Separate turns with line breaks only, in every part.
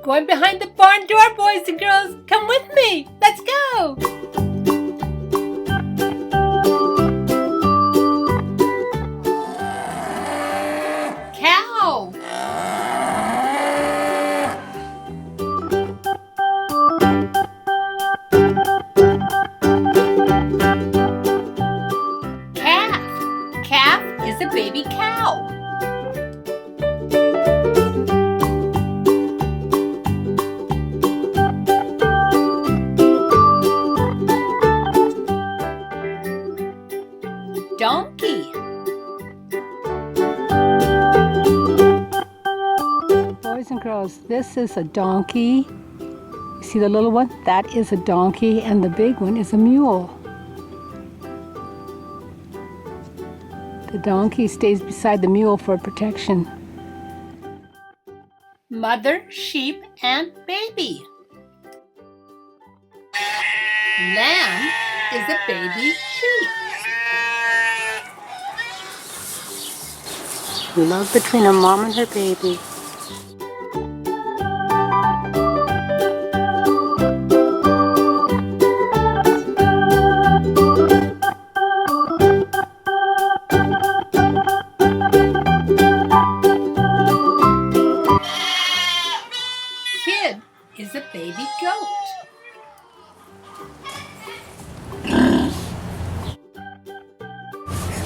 going behind the barn door, boys and girls. Come with me. Let's go. Cow. Calf. Calf is a baby cow. Donkey. Boys and girls, this is a donkey. You see the little one? That is a donkey, and the big one is a mule. The donkey stays beside the mule for protection. Mother, sheep, and baby. Lamb is a baby sheep. Love between a mom and her baby. Kid is a baby goat.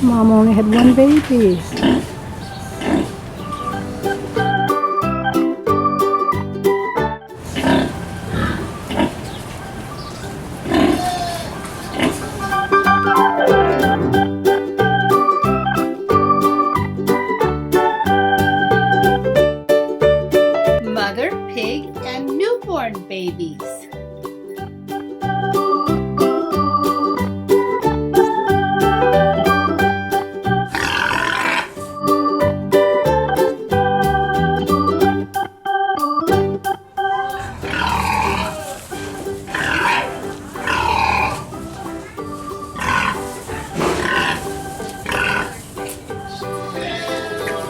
Mom only had one baby. Mother pig and newborn babies.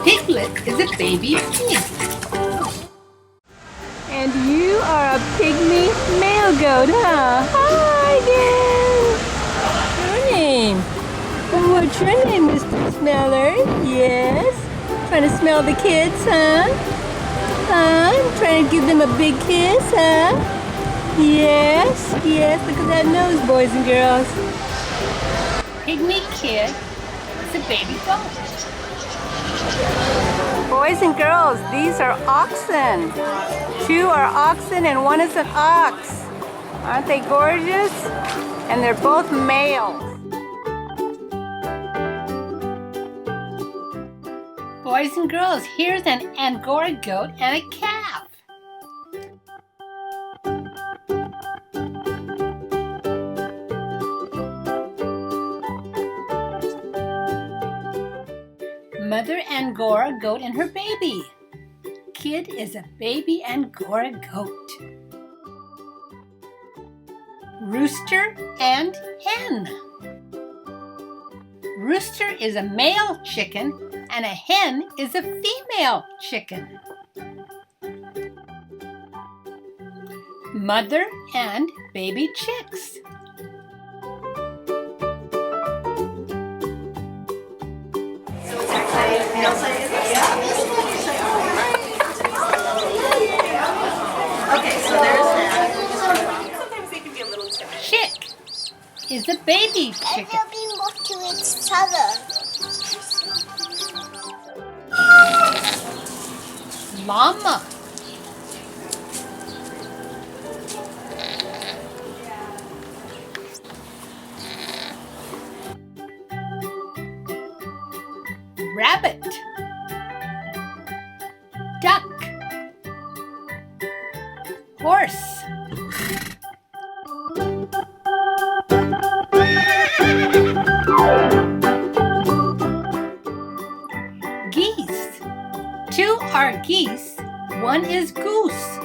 Piglet is a baby pig. And you are a pygmy male goat, huh? Hi again! Your name? What's your name, Mr. Smeller? Yes? Trying to smell the kids, huh? Huh? Trying to give them a big kiss, huh? Yes, yes, look at that nose, boys and girls. Pygmy kid is a baby goat. Boys and girls, these are oxen. 2 are oxen and 1 is an ox. Aren't they gorgeous? And they're both males. Boys and girls, here's an angora goat and a calf. Mother angora goat and her baby. Kid is a baby angora goat. Rooster and hen. Rooster is a male chicken and a hen is a female chicken. Mother and baby chicks.
Okay, so there's that. Sometimes they can be a little timid.
Chick is a baby chicken.
And they'll be more to each other.
Llama. Rabbit. Duck. Horse. Geese. 2 are geese, 1 is goose.